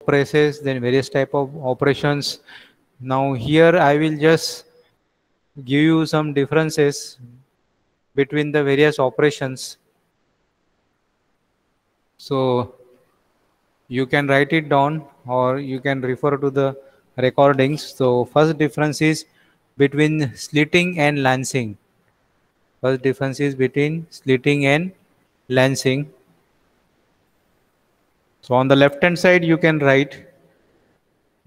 presses, then various type of operations. Now here I will just give you some differences between the various operations. So you can write it down or you can refer to the recordings. So first difference is between slitting and lancing. First difference is between slitting and lancing. So on the left hand side you can write.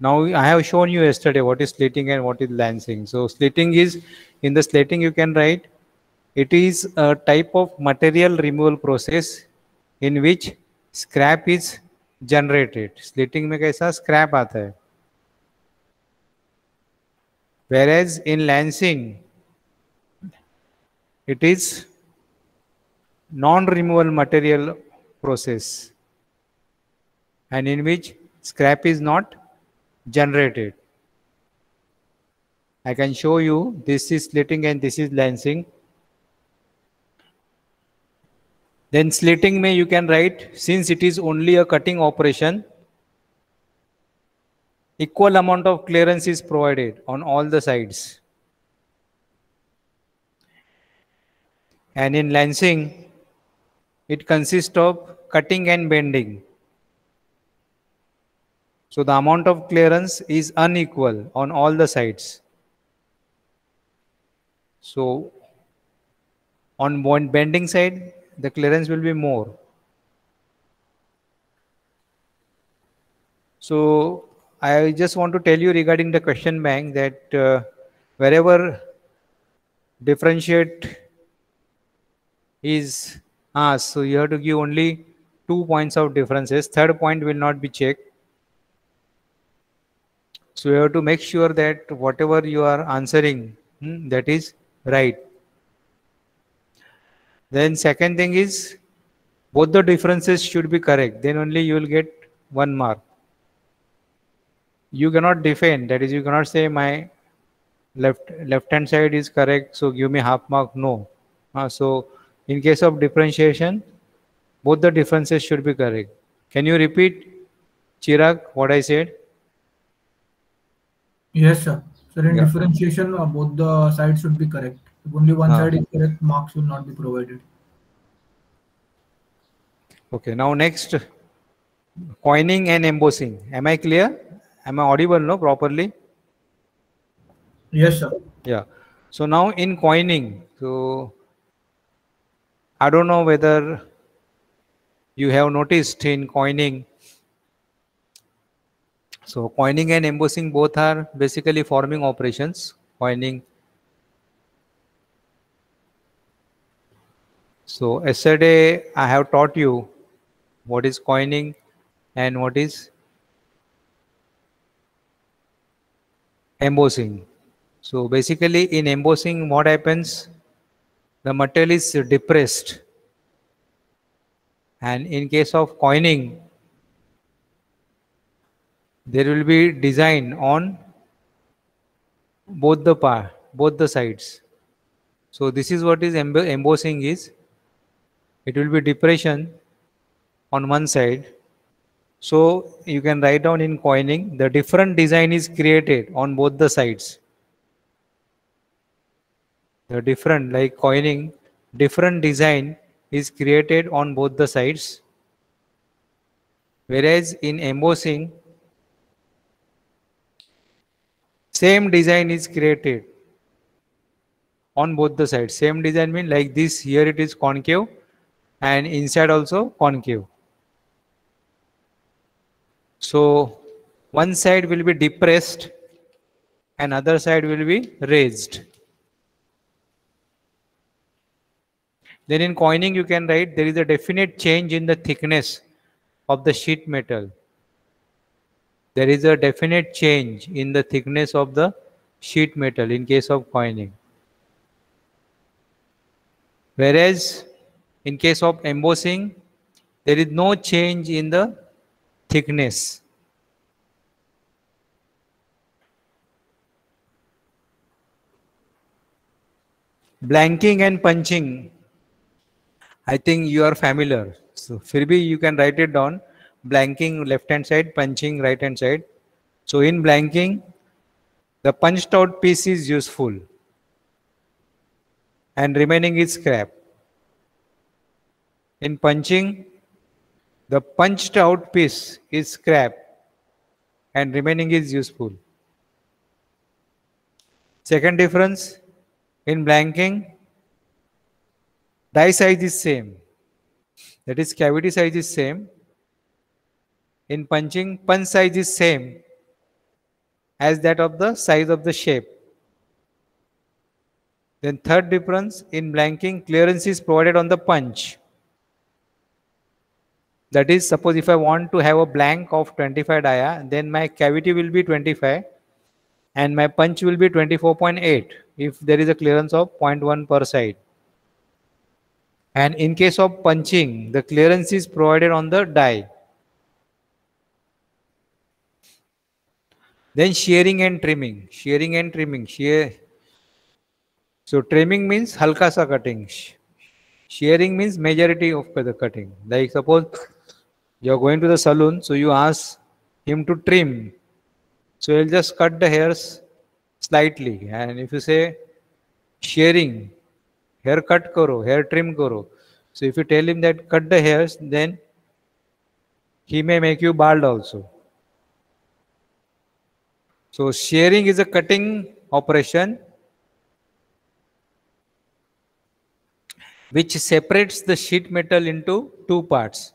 Now I have shown you yesterday what is slitting and what is lancing. So slitting is, in the slitting you can write, it is a type of material removal process in which scrap is generated. Slitting में कैसा scrap आता है. Whereas in lancing it is non-removal material process and in which scrap is not generated. I can show you, this is slitting and this is lancing. Then slitting may you can write, since it is only a cutting operation, equal amount of clearance is provided on all the sides. And in lancing, it consists of cutting and bending. So the amount of clearance is unequal on all the sides. So on one bending side, the clearance will be more. So I just want to tell you regarding the question bank that wherever differentiate is asked, so you have to give only 2 points of differences. Third point will not be checked. So you have to make sure that whatever you are answering, that is right. Then second thing is, both the differences should be correct. Then only you will get 1 mark. You cannot defend. That is, you cannot say my left hand side is correct, so give me half mark. No. So in case of differentiation, both the differences should be correct. Can you repeat, Chirag, what I said? Yes, sir. Sir, in differentiation, both the sides should be correct. If only one side is correct, marks will not be provided. Okay, now next, coining and embossing. Am I clear? Am I audible, no, properly? Yes, sir. Yeah. So now in coining, so I don't know whether you have noticed in coining. So coining and embossing both are basically forming operations. Coining. So yesterday I have taught you what is coining and what is embossing. So basically in embossing, what happens? The material is depressed. And in case of coining, there will be design on both the sides. So this is what is embossing is. It will be depression on one side. So you can write down in coining, the different design is created on both the sides. The different, like coining, different design is created on both the sides. Whereas in embossing, same design is created on both the sides. Same design means like this, here it is concave and inside also concave. So one side will be depressed and other side will be raised. Then in coining you can write, there is a definite change in the thickness of the sheet metal. There is a definite change in the thickness of the sheet metal in case of coining. Whereas in case of embossing, there is no change in the thickness. Blanking and punching, I think you are familiar. So फिर भी you can write it down. blanking left hand side, punching right hand side. So in blanking, the punched out piece is useful and remaining is scrap. In punching, the punched out piece is scrap and remaining is useful. Second difference, in blanking, die size is same. That is, cavity size is same. In punching, punch size is same as that of the size of the shape. Then third difference, in blanking, clearance is provided on the punch. That is, suppose if I want to have a blank of 25 dia, then my cavity will be 25 and my punch will be 24.8 if there is a clearance of 0.1 per side. And in case of punching, the clearance is provided on the die. Then shearing and trimming. Shearing and trimming. So trimming means halka sa cutting. Shearing means majority of the cutting. Like suppose you are going to the salon, so you ask him to trim. So he'll just cut the hairs slightly. And if you say shearing, hair cut karo, hair trim karo. So if you tell him that cut the hairs, then he may make you bald also. So shearing is a cutting operation which separates the sheet metal into two parts.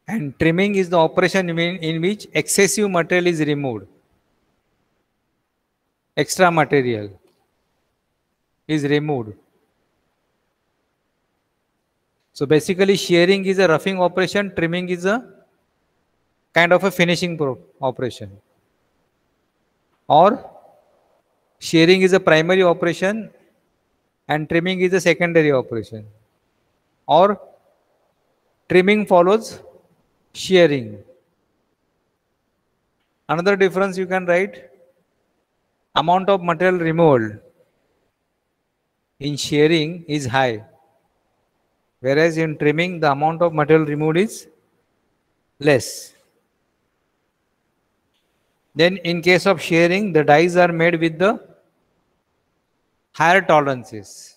And trimming is the operation in which excessive material is removed. Extra material is removed. So basically shearing is a roughing operation, trimming is a kind of a finishing operation. Or shearing is a primary operation and trimming is a secondary operation. Or trimming follows shearing. Another difference you can write, amount of material removed in shearing is high, whereas in trimming the amount of material removed is less. Then in case of shearing, the dies are made with the higher tolerances,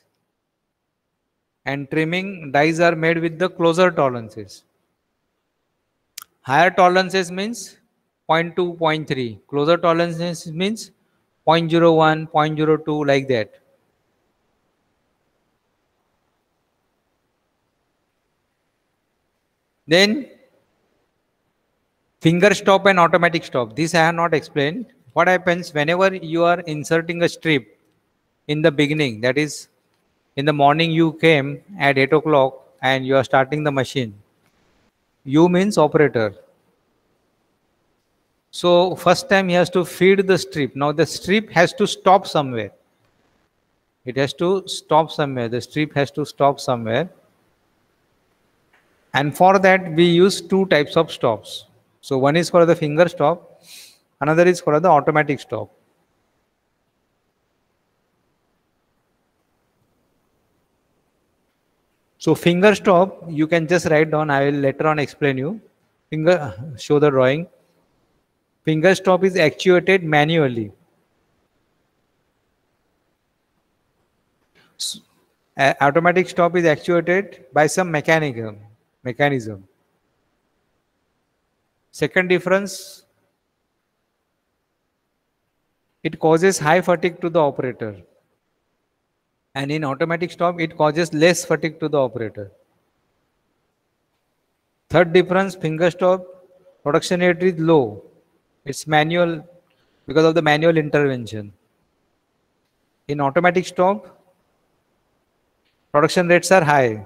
and trimming dies are made with the closer tolerances. Higher tolerances means 0.2, 0.3. Closer tolerances means 0.01, 0.02, like that. Then finger stop and automatic stop. This I have not explained. What happens whenever you are inserting a strip in the beginning, that is in the morning you came at 8 o'clock and you are starting the machine. You means operator. So first time he has to feed the strip. Now the strip has to stop somewhere. It has to stop somewhere. The strip has to stop somewhere. And for that we use two types of stops. So one is for the finger stop, another is for the automatic stop. So finger stop, you can just write down. I will later on explain you. Show the drawing. Finger stop is actuated manually. Automatic stop is actuated by some mechanism. Second difference, it causes high fatigue to the operator. And in automatic stop, it causes less fatigue to the operator. Third difference, finger stop, production rate is low. It's manual because of the manual intervention. In automatic stop, production rates are high.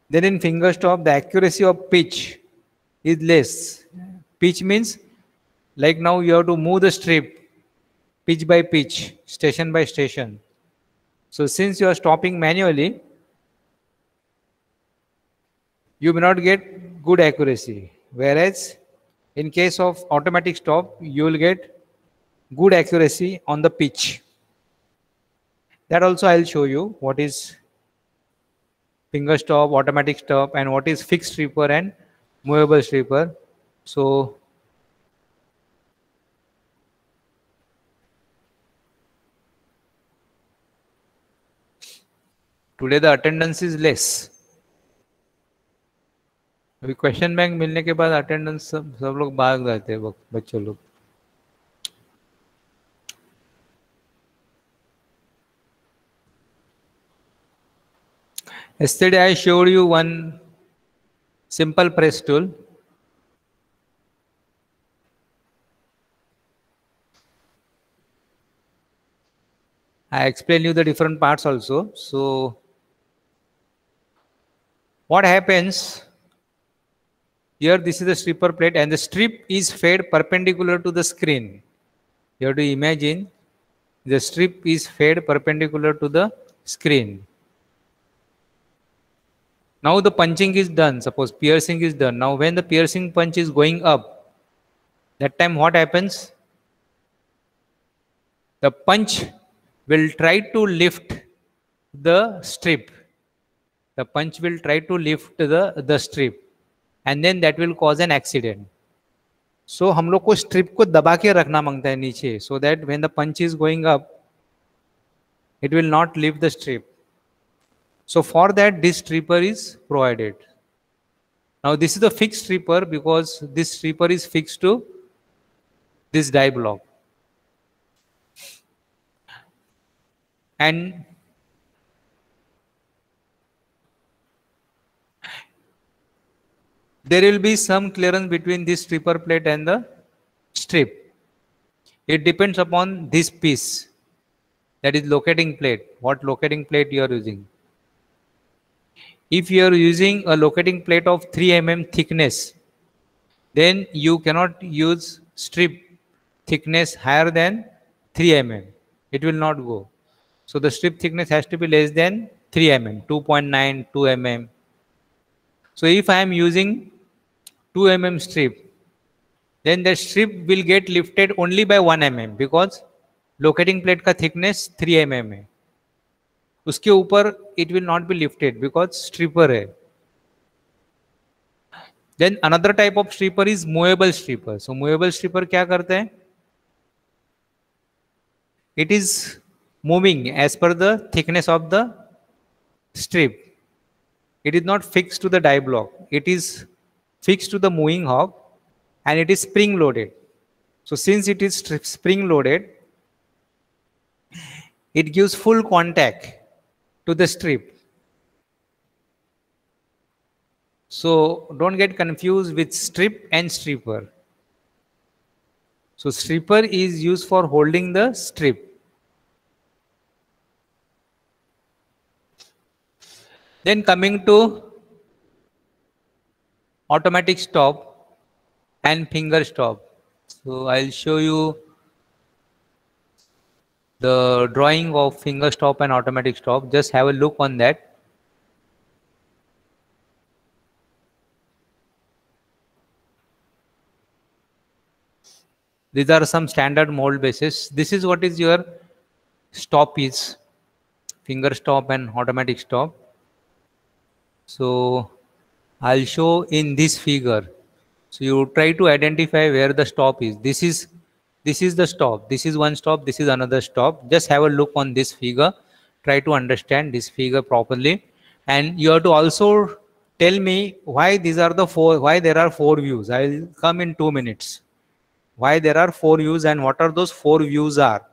Then in finger stop, the accuracy of pitch is less. Pitch means like now you have to move the strip pitch by pitch, station by station. So since you are stopping manually, you may not get good accuracy. Whereas in case of automatic stop, you will get good accuracy on the pitch. That also I will show you what is finger stop, automatic stop, and what is fixed stripper and movable stripper. So today the attendance is less. अभी question bank मिलने के बाद attendance सब लोग भाग जाते हैं बच्चों लोग. Yesterday I showed you one simple press tool. I explained you the different parts also. So what happens here, this is the stripper plate and the strip is fed perpendicular to the screen. You have to imagine the strip is fed perpendicular to the screen. Now the punching is done. Suppose piercing is done. Now when the piercing punch is going up, that time what happens? The punch will try to lift the strip. The punch will try to lift the strip and then that will cause an accident. So हम लोग को strip को दबा के रखना मांगता है नीचे, so that when the punch is going up, it will not lift the strip. So for that, this stripper is provided. Now this is a fixed stripper because this stripper is fixed to this die block. And there will be some clearance between this stripper plate and the strip. It depends upon this piece, that is locating plate, what locating plate you are using. If you are using a locating plate of 3 mm thickness, then you cannot use strip thickness higher than 3 mm. It will not go. So the strip thickness has to be less than 3 mm, 2.9, 2 mm. So if I am using 2 mm strip, then the strip will get lifted only by 1 mm because locating plate का thickness 3 mm है. उसके ऊपर it will not be lifted because stripper है. Then another type of stripper is movable stripper. So movable stripper क्या करते हैं? It is moving as per the thickness of the strip. It is not fixed to the die block. It is fixed to the moving hub and it is spring loaded. So since it is spring loaded, it gives full contact to the strip. So don't get confused with strip and stripper. So stripper is used for holding the strip. Then coming to automatic stop and finger stop. So I'll show you the drawing of finger stop and automatic stop. Just have a look on that. These are some standard mold bases. This is what is your stop is, finger stop and automatic stop. So I'll show in this figure. So you try to identify where the stop is. This is the stop. This is one stop. This is another stop. Just have a look on this figure. Try to understand this figure properly. And you have to also tell me why these are the four, why there are four views. I'll come in 2 minutes. Why there are four views and what are those four views are.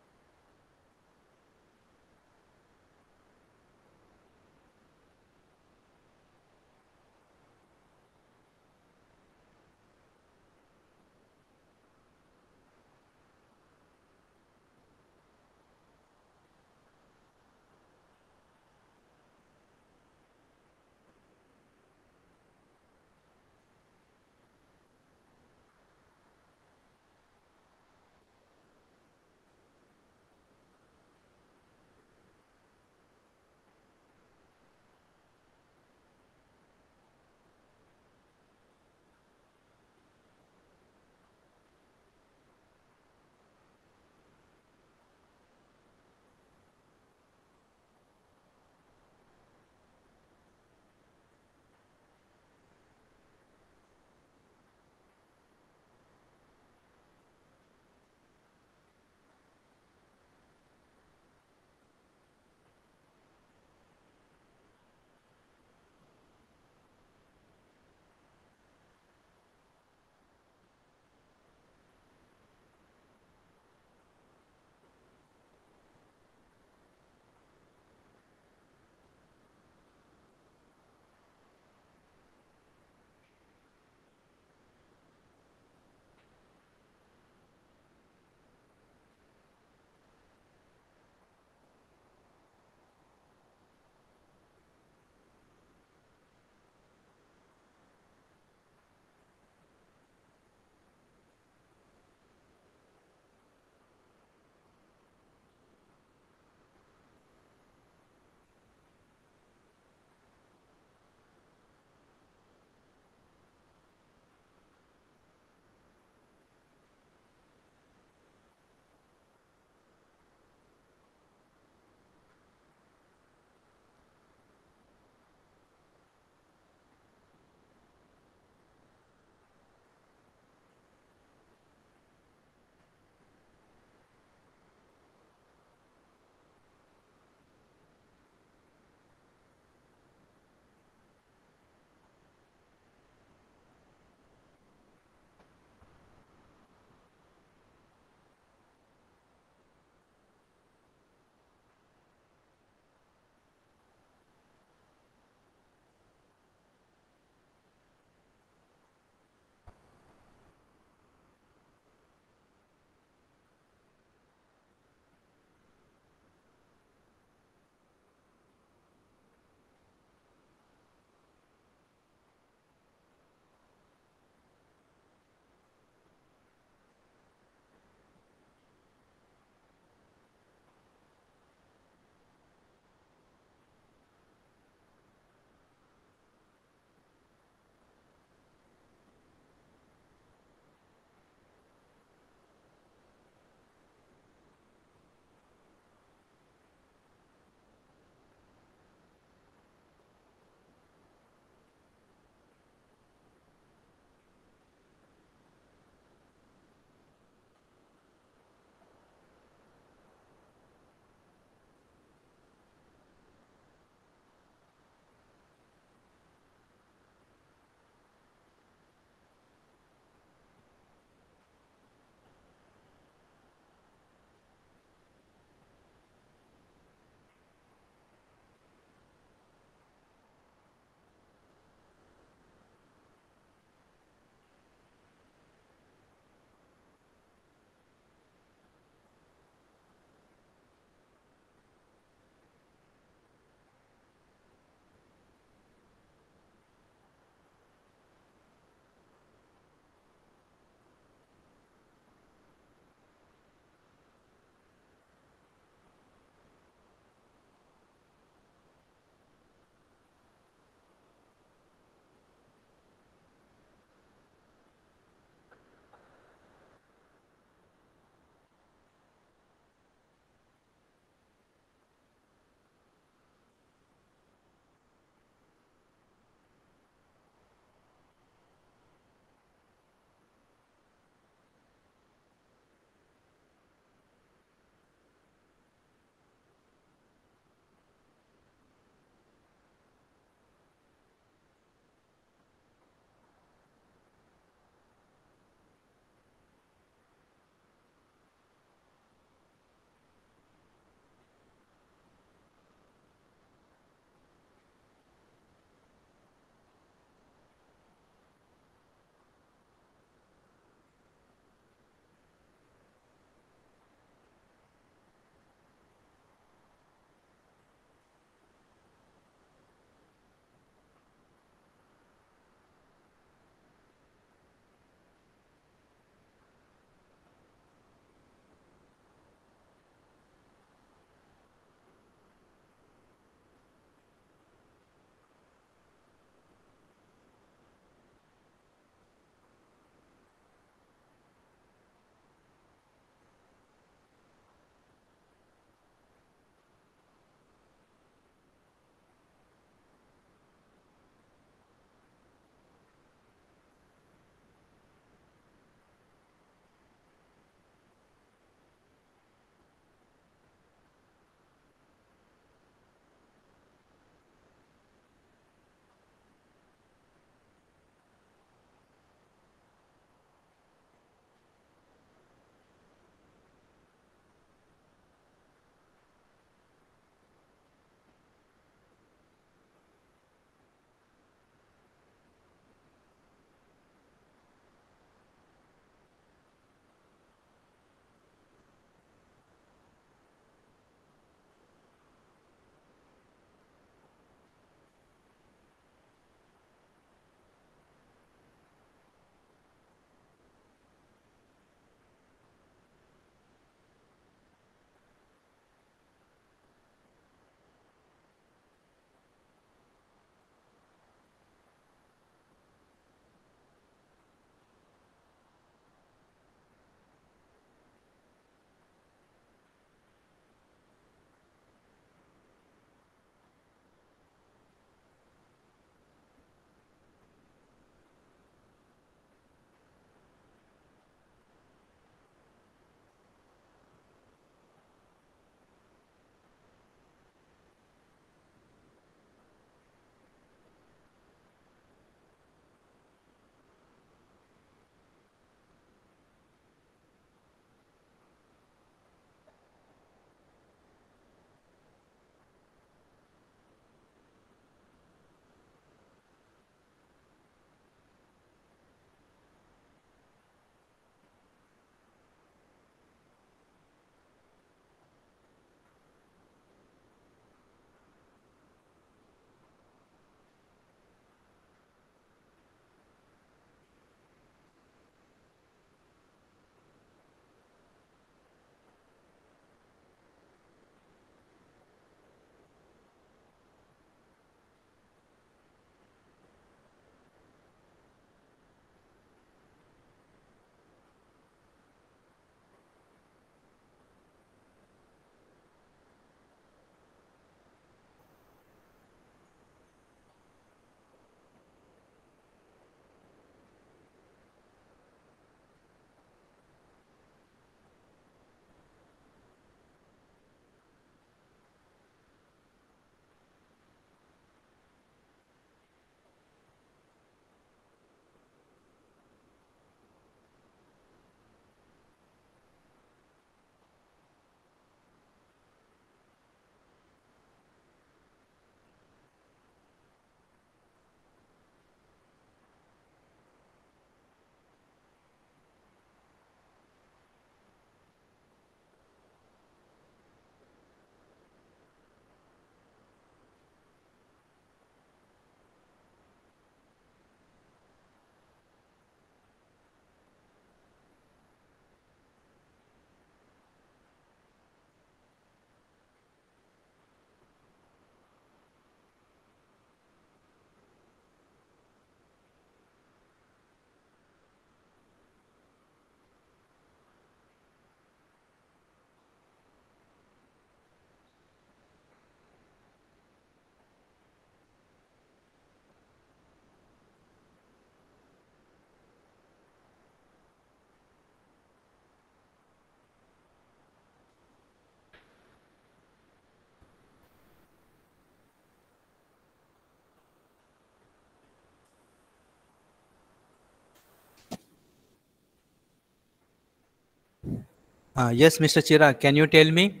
Yes, Mr. Chira, can you tell me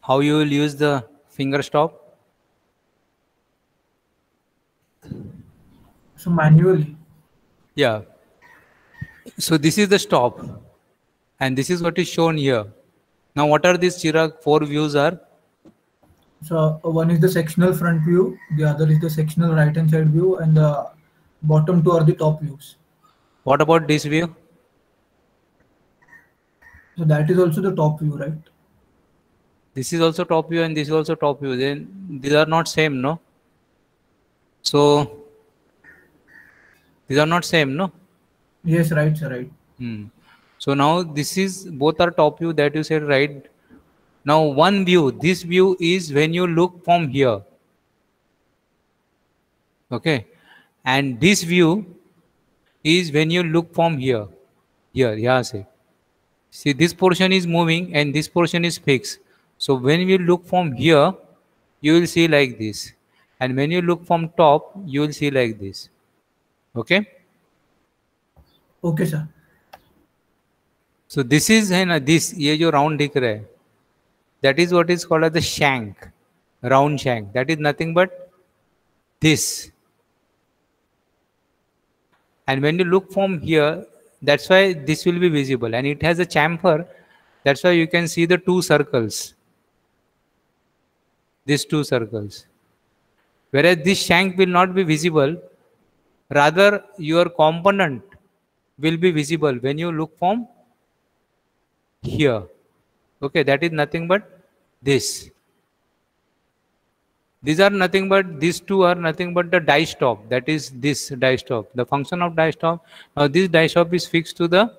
how you will use the finger stop? So manually. Yeah. So this is the stop, and this is what is shown here. Now, what are these Chira four views are? So one is the sectional front view, the other is the sectional right hand side view, and the bottom two are the top views. What about this view? So that is also the top view, right? This is also top view and this is also top view. Then these are not same, no? So these are not same, no? Yes, right, sir, right. So now this is both are top view that you said, right? Now one view, this view is when you look from here. Okay. And this view is when you look from here. Here, yeah, say. See, this portion is moving and this portion is fixed. So when you look from here, you will see like this. And when you look from top, you will see like this. Okay. Okay, sir. So this is है ना this ये जो round दिख रहा है, that is what is called as the shank, round shank. That is nothing but this. And when you look from here, that's why this will be visible. And it has a chamfer. That's why you can see the two circles. These two circles. Whereas this shank will not be visible. Rather, your component will be visible when you look from here. Okay, that is nothing but this. These are nothing but, these two are nothing but the die stop. That is this die stop. The function of die stop. Now this die stop is fixed to the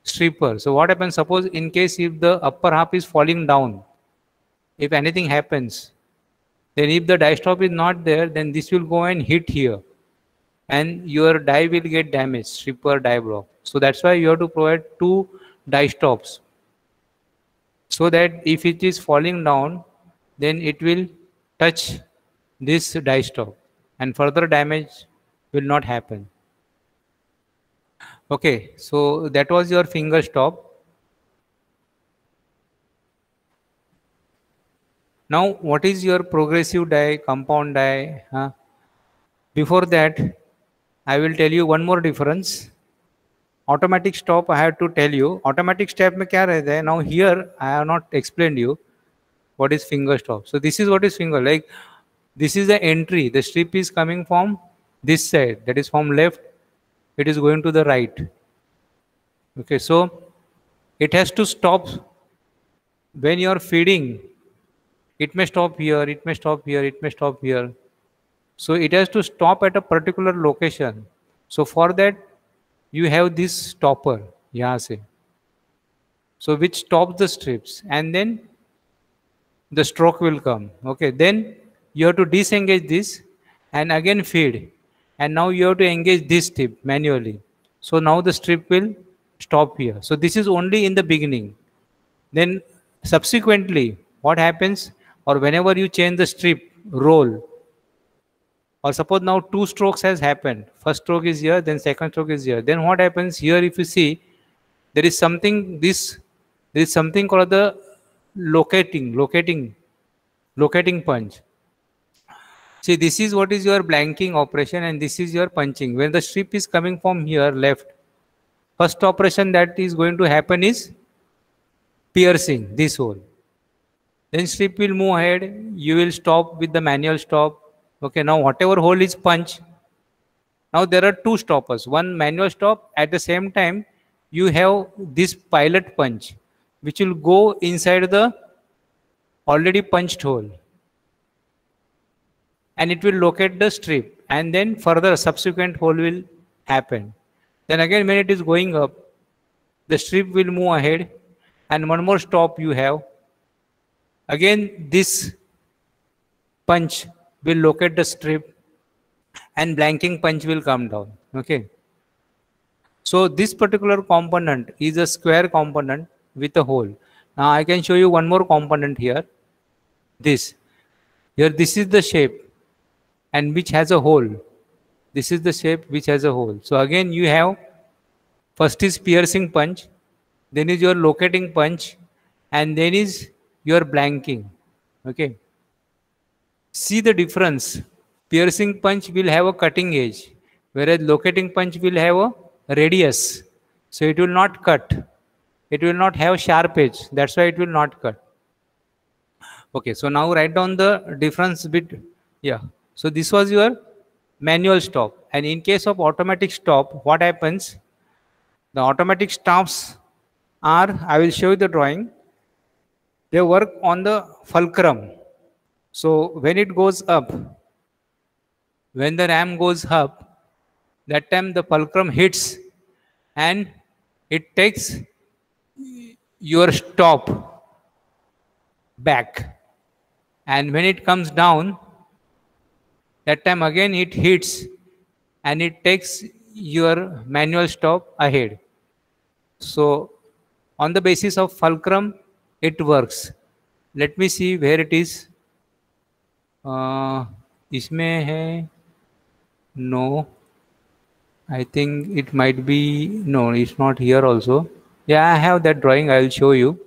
stripper. So what happens, suppose in case if the upper half is falling down, if anything happens, then if the die stop is not there, then this will go and hit here. And your die will get damaged, stripper die block. So that's why you have to provide two die stops. So that if it is falling down, then it will touch this die stop and further damage will not happen. Okay, so that was your finger stop. Now, what is your progressive die, compound die? Huh? Before that, I will tell you one more difference. Automatic stop, I have to tell you. Automatic step में क्या रहता है? Now here, I have not explained you what is finger stop. So this is what is finger. Like this is the entry. The strip is coming from this side. That is from left. It is going to the right. Okay, so it has to stop when you are feeding. It may stop here. It may stop here. It may stop here. So it has to stop at a particular location. So for that, you have this stopper. यहाँ से. So which stops the strips, and then the stroke will come. Okay, then you have to disengage this and again feed, and now you have to engage this strip manually. So now the strip will stop here. So this is only in the beginning. Then subsequently what happens, or whenever you change the strip roll, or suppose now two strokes has happened, first stroke is here, then second stroke is here, then what happens here, if you see, there is something called the locating punch. See, this is what is your blanking operation and this is your punching. When the strip is coming from here left, first operation that is going to happen is piercing this hole. Then strip will move ahead, you will stop with the manual stop. Okay, now whatever hole is punched, now there are two stoppers, one manual stop, at the same time you have this pilot punch which will go inside the already punched hole and it will locate the strip, and then further subsequent hole will happen. Then again when it is going up, the strip will move ahead and one more stop you have. Again this punch will locate the strip and blanking punch will come down. Okay. So this particular component is a square component with a hole. Now I can show you one more component here. This. Here this is the shape and which has a hole. This is the shape which has a hole. So again you have, first is piercing punch, then is your locating punch, and then is your blanking. Okay. See the difference. Piercing punch will have a cutting edge, whereas locating punch will have a radius. So it will not cut. It will not have sharp edge. That's why it will not cut. Okay, so now write down the difference bit. Yeah. So this was your manual stop. And in case of automatic stop, what happens? The automatic stops are, I will show you the drawing. They work on the fulcrum. So when it goes up, when the ram goes up, that time the fulcrum hits and it takes your stop back. And when it comes down, that time again it hits and it takes your manual stop ahead. So on the basis of fulcrum, it works. Let me see where it is. इसमें है no. I think it might be no. It's not here also. Yeah, I have that drawing. I will show you.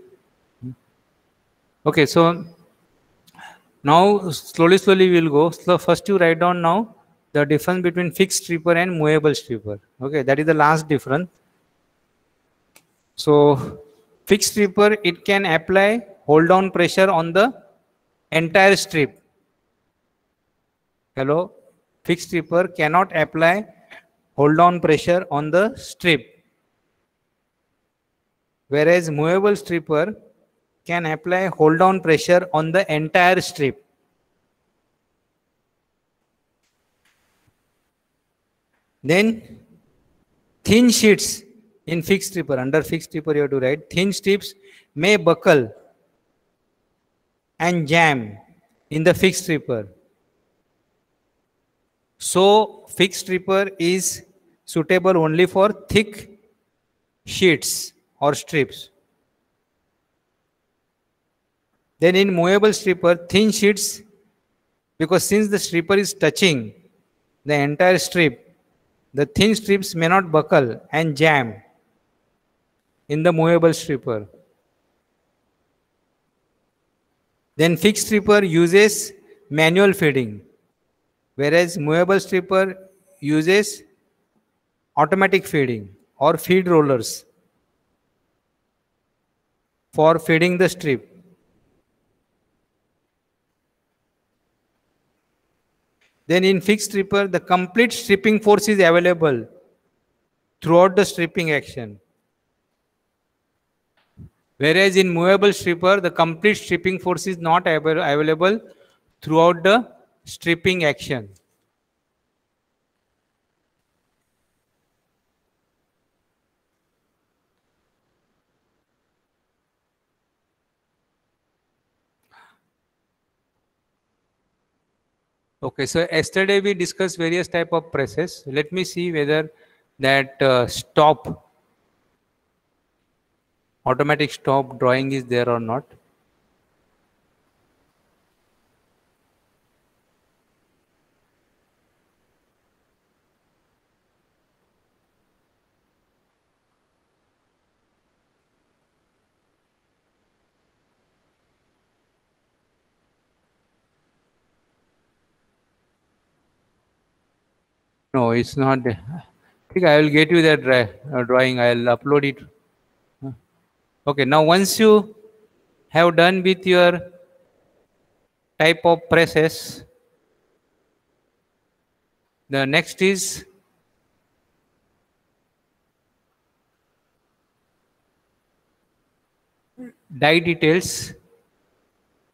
Okay, so now slowly we'll go. So first you write down now the difference between fixed stripper and movable stripper. Okay, that is the last difference. So fixed stripper, it can apply hold down pressure on the entire strip. Hello, fixed stripper cannot apply hold down pressure on the strip, whereas movable stripper can apply hold down pressure on the entire strip. Then thin sheets in fixed stripper, under fixed stripper you have to write thin strips may buckle and jam in the fixed stripper. So fixed stripper is suitable only for thick sheets or strips. Then in movable stripper, thin sheets, because since the stripper is touching the entire strip, the thin strips may not buckle and jam in the movable stripper. Then fixed stripper uses manual feeding, whereas movable stripper uses automatic feeding or feed rollers for feeding the strip. Then in fixed stripper, the complete stripping force is available throughout the stripping action. Whereas in movable stripper, the complete stripping force is not available throughout the stripping action. Okay, so yesterday we discussed various type of presses. Let me see whether that stop, automatic stop drawing is there or not. No, it's not. I think I will get you that drawing. I'll upload it. Okay, now once you have done with your type of presses, the next is die details.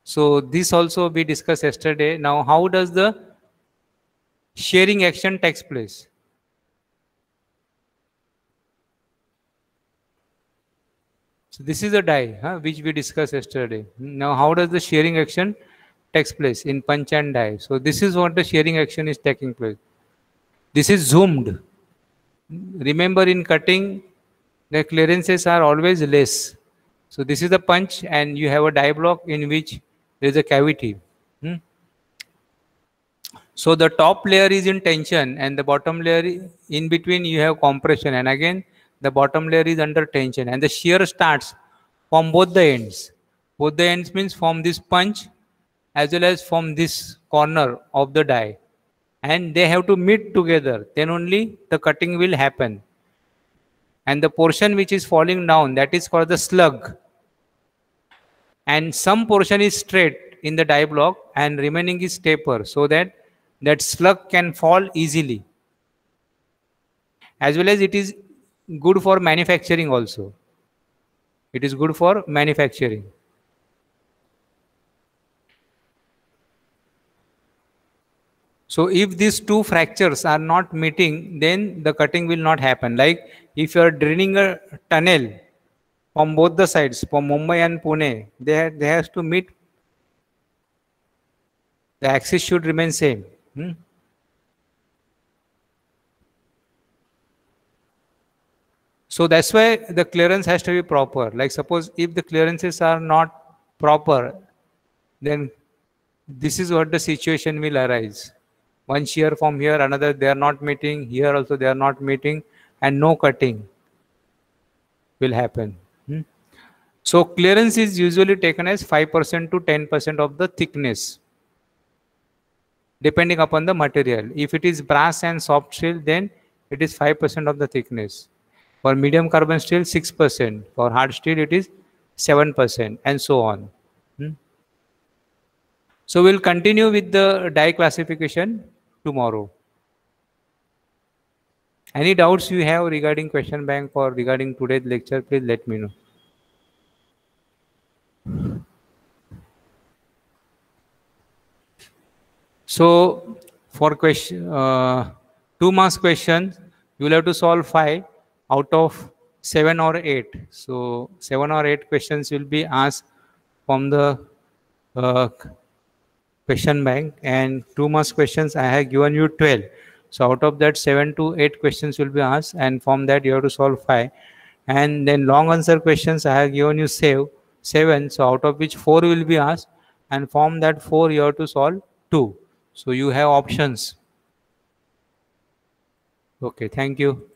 So this also we discussed yesterday. Now how does the shearing action takes place? So this is a die which we discussed yesterday. Now how does the shearing action takes place in punch and die? So this is what the shearing action is taking place. This is zoomed. Remember, in cutting, the clearances are always less. So this is the punch and you have a die block in which there is a cavity. So the top layer is in tension and the bottom layer in between you have compression, and again the bottom layer is under tension, and the shear starts from both the ends. Both the ends means from this punch as well as from this corner of the die, and they have to meet together, then only the cutting will happen. And the portion which is falling down, that is called the slug, and some portion is straight in the die block and remaining is taper, so that that slug can fall easily, as well as it is good for manufacturing also. It is good for manufacturing. So if these two fractures are not meeting, then the cutting will not happen. Like if you are drilling a tunnel from both the sides, from Mumbai and Pune, they has to meet. The axis should remain same. So that's why the clearance has to be proper. Like suppose if the clearances are not proper, then this is what the situation will arise. One shear from here, another they are not meeting, here also they are not meeting, and no cutting will happen. So clearance is usually taken as 5% to 10% of the thickness, depending upon the material. If it is brass and soft steel, then it is 5% of the thickness. For medium carbon steel, 6%. For hard steel, it is 7%, and so on. So we'll continue with the die classification tomorrow. Any doubts you have regarding question bank or regarding today's lecture, please let me know. So for question 2 marks questions, you will have to solve 5 out of 7 or 8. So 7 or 8 questions will be asked from the question bank, and 2 marks questions I have given you 12. So out of that, 7 to 8 questions will be asked, and from that you have to solve 5. And then long answer questions I have given you 7. So out of which 4 will be asked, and from that 4 you have to solve 2. So you have options. Okay, thank you.